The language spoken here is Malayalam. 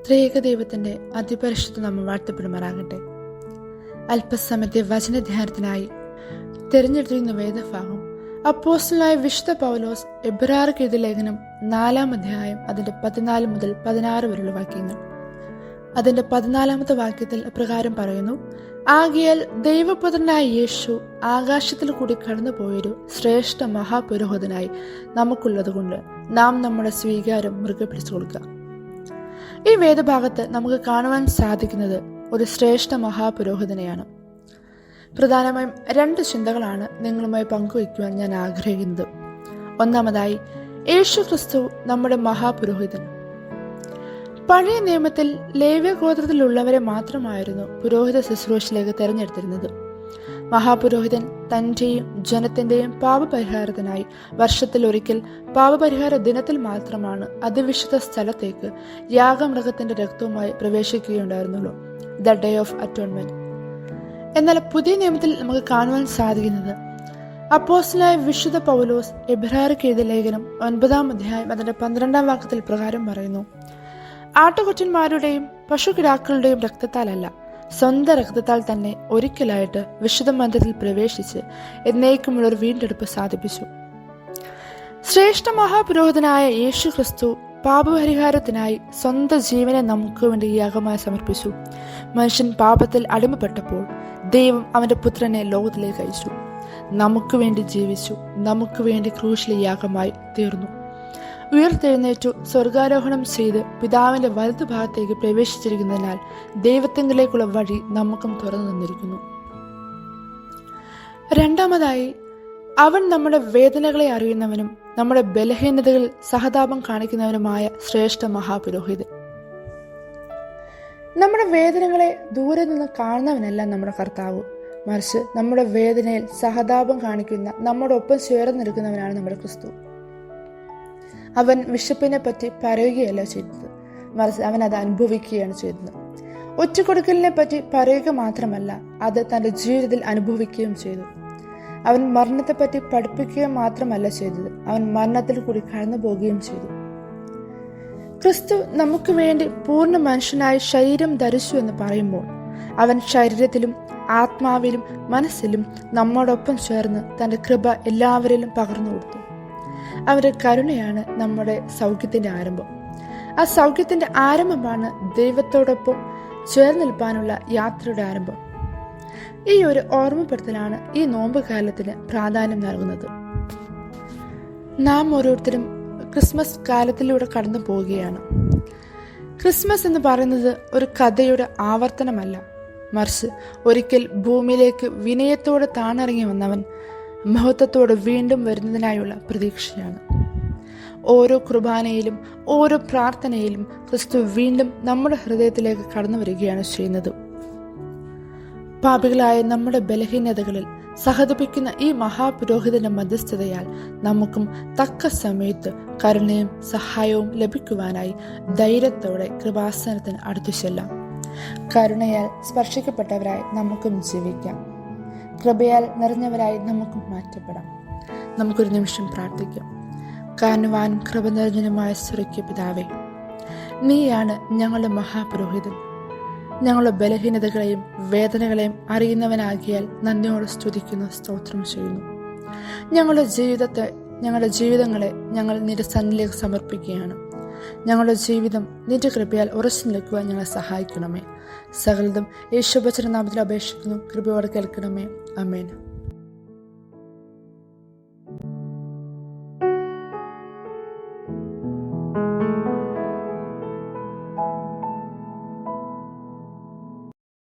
ത്രിയേക ദൈവത്തിന്റെ അതിപരിശുദ്ധ നാമം വാഴ്ത്തപ്പെടുമാറാകട്ടെ. അല്പസമയത്തെ വചനധ്യാനത്തിനായി തിരഞ്ഞെടുത്തിരുന്ന വേദഭാഗം അപ്പോസ്തലനായ വിശുദ്ധ പൗലോസ് എബ്രായർക്ക് എഴുതിയ ലേഖനം 4-ാം അധ്യായം അതിന്റെ 14 മുതൽ 16 വരെയുള്ള വാക്യങ്ങൾ. അതിന്റെ 14-ാമത്തെ വാക്യത്തിൽ അപ്രകാരം പറയുന്നു: ആകയാൽ ദൈവപുത്രനായ യേശു ആകാശത്തിൽ കൂടി കടന്നുപോയൊരു ശ്രേഷ്ഠ മഹാപുരോഹിതനായി നമുക്കുള്ളതുകൊണ്ട് നാം നമ്മുടെ സ്വീകാരം മുറുകെ പിടിച്ചു കൊടുക്കുക. ഈ വേദഭാഗത്ത് നമുക്ക് കാണുവാൻ സാധിക്കുന്നത് ഒരു ശ്രേഷ്ഠ മഹാപുരോഹിതനെയാണ്. പ്രധാനമായും 2 ചിന്തകളാണ് നിങ്ങളുമായി പങ്കുവയ്ക്കുവാൻ ഞാൻ ആഗ്രഹിക്കുന്നത്. ഒന്നാമതായി, യേശു ക്രിസ്തു നമ്മുടെ മഹാപുരോഹിതൻ. പഴയ നിയമത്തിൽ ലേവ്യ ഗോത്രത്തിലുള്ളവരെ മാത്രമായിരുന്നു പുരോഹിത ശുശ്രൂഷയിലേക്ക് തെരഞ്ഞെടുത്തിരുന്നത്. മഹാപുരോഹിതൻ തന്റെയും ജനത്തിന്റെയും പാപപരിഹാരത്തിനായി വർഷത്തിലൊരിക്കൽ പാപപരിഹാര ദിനത്തിൽ മാത്രമാണ് അതിവിശുദ്ധ സ്ഥലത്തേക്ക് യാഗമൃഗത്തിന്റെ രക്തവുമായി പ്രവേശിക്കുകയുണ്ടായിരുന്നുള്ളൂ, ദ ഡേ ഓഫ് അറ്റോൺമെന്റ്. എന്നാൽ പുതിയ നിയമത്തിൽ നമുക്ക് കാണുവാൻ സാധിക്കുന്നത് അപ്പോസ്തലനായ വിശുദ്ധ പൗലോസ് എബ്രായർക്ക് എഴുതിയ ലേഖനം 9-ാം അധ്യായം അതിന്റെ 12-ാം വാക്യത്തിൽ പ്രകാരം പറയുന്നു: ആട്ടുകൊറ്റന്മാരുടെയും പശുകിടാക്കളുടെയും രക്തത്താലല്ല, സ്വന്തം രക്തത്താൽ തന്നെ ഒരിക്കലായിട്ട് വിശുദ്ധ മന്ദിരത്തിൽ പ്രവേശിച്ച് എന്നേക്കുമുള്ള ഒരു വീണ്ടെടുപ്പ് സാധിപ്പിച്ചു. ശ്രേഷ്ഠ മഹാപുരോഹിതനായ യേശു ക്രിസ്തു പാപപരിഹാരത്തിനായി സ്വന്തം ജീവനെ നമുക്ക് വേണ്ടി യാഗമായി സമർപ്പിച്ചു. മനുഷ്യൻ പാപത്തിൽ അടിമപ്പെട്ടപ്പോൾ ദൈവം അവന്റെ പുത്രനെ ലോകത്തിലേക്ക് അയച്ചു. നമുക്ക് വേണ്ടി ജീവിച്ചു, നമുക്ക് വേണ്ടി ക്രൂശിലെ യാഗമായി തീർന്നു. ഉയർത്തെഴുന്നേറ്റു സ്വർഗാരോഹണം ചെയ്ത് പിതാവിന്റെ വലതുഭാഗത്തേക്ക് പ്രവേശിച്ചിരിക്കുന്നതിനാൽ ദൈവത്തിങ്കിലേക്കുള്ള വഴി നമുക്കും തുറന്നു തന്നിരിക്കുന്നു. രണ്ടാമതായി, അവൻ നമ്മുടെ വേദനകളെ അറിയുന്നവനും നമ്മുടെ ബലഹീനതകൾ സഹതാപം കാണിക്കുന്നവനുമായ ശ്രേഷ്ഠ മഹാപുരോഹിതൻ. നമ്മുടെ വേദനകളെ ദൂരെ നിന്ന് കാണുന്നവനല്ല നമ്മുടെ കർത്താവ്, മറിച്ച് നമ്മുടെ വേദനയിൽ സഹതാപം കാണിക്കുന്ന നമ്മുടെ ഒപ്പം ചേർന്ന് നിൽക്കുന്നവനാണ് നമ്മുടെ ക്രിസ്തു. അവൻ വിശപ്പിനെ പറ്റി പറയുകയല്ല ചെയ്തത്, മറിച്ച് അവൻ അത് അനുഭവിക്കുകയാണ് ചെയ്തത്. ഒറ്റക്കൊടുക്കലിനെ പറ്റി പറയുക മാത്രമല്ല, അത് തന്റെ ജീവിതത്തിൽ അനുഭവിക്കുകയും ചെയ്തു. അവൻ മരണത്തെപ്പറ്റി പഠിപ്പിക്കുക മാത്രമല്ല ചെയ്തത്, അവൻ മരണത്തിൽ കൂടി കടന്നു പോവുകയും ചെയ്തു. ക്രിസ്തു നമുക്ക് വേണ്ടി പൂർണ്ണ മനുഷ്യനായി ശരീരം ധരിച്ചു എന്ന് പറയുമ്പോൾ അവൻ ശരീരത്തിലും ആത്മാവിലും മനസ്സിലും നമ്മോടൊപ്പം ചേർന്ന് തന്റെ കൃപ എല്ലാവരിലും പകർന്നു കൊടുത്തു. അവന്റെ കരുണയാണ് നമ്മുടെ സൗഖ്യത്തിന്റെ ആരംഭം. ആ സൗഖ്യത്തിന്റെ ആരംഭമാണ് ദൈവത്തോടൊപ്പം ചേർന്ന് നിൽപ്പാനുള്ള യാത്രയുടെ ആരംഭം. ഈ ഒരു ഓർമ്മപ്പെടുത്തലാണ് ഈ നോമ്പ് കാലത്തിന് പ്രാധാന്യം നൽകുന്നത്. നാം ഓരോരുത്തരും ക്രിസ്മസ് കാലത്തിലൂടെ കടന്നു പോവുകയാണ്. ക്രിസ്മസ് എന്ന് പറയുന്നത് ഒരു കഥയുടെ ആവർത്തനമല്ല, മറിച്ച് ഒരിക്കൽ ഭൂമിയിലേക്ക് വിനയത്തോടെ താണിറങ്ങി വന്നവൻ മഹത്വത്തോടെ വീണ്ടും വരുന്നതിനായുള്ള പ്രതീക്ഷയാണ്. ഓരോ കുർബാനയിലും ഓരോ പ്രാർത്ഥനയിലും ക്രിസ്തു വീണ്ടും നമ്മുടെ ഹൃദയത്തിലേക്ക് കടന്നു വരികയാണ് ചെയ്യുന്നത്. പാപികളായ നമ്മുടെ ബലഹീനതകളിൽ സഹതപിക്കുന്ന ഈ മഹാപുരോഹിതന്റെ മധ്യസ്ഥതയാൽ നമുക്കും തക്ക സമയത്ത് കരുണയും സഹായവും ലഭിക്കുവാനായി ധൈര്യത്തോടെ കൃപാസനത്തിന് അടുത്തു ചെല്ലാം. കരുണയാൽ സ്പർശിക്കപ്പെട്ടവരായി നമുക്കും ജീവിക്കാം. കൃപയാൽ നിറഞ്ഞവരായി നമുക്കും മാറ്റപ്പെടാം. നമുക്കൊരു നിമിഷം പ്രാർത്ഥിക്കാം. കാരണവാനും കൃപ നിറഞ്ഞനുമായ സ്വർഗ്ഗീയ പിതാവേ, നീയാണ് ഞങ്ങളുടെ മഹാപുരോഹിതൻ. ഞങ്ങളുടെ ബലഹീനതകളെയും വേദനകളെയും അറിയുന്നവനാകിയാൽ നന്ദിയോടെ സ്തുതിക്കുന്നു, സ്തോത്രം ചെയ്യുന്നു. ഞങ്ങളുടെ ജീവിതങ്ങളെ ഞങ്ങൾ നിന്റെ സന്നിധിയിലേക്ക് സമർപ്പിക്കുകയാണ്. ഞങ്ങളുടെ ജീവിതം നിന്റെ കൃപയാൽ ഉറച്ചു നിൽക്കുവാൻ ഞങ്ങളെ സഹായിക്കണമേ. സകലതും യേശുവചന നാമത്തിൽ അപേക്ഷിക്കുന്നു, കൃപയോടെ കേൾക്കണമേ. ആമേൻ.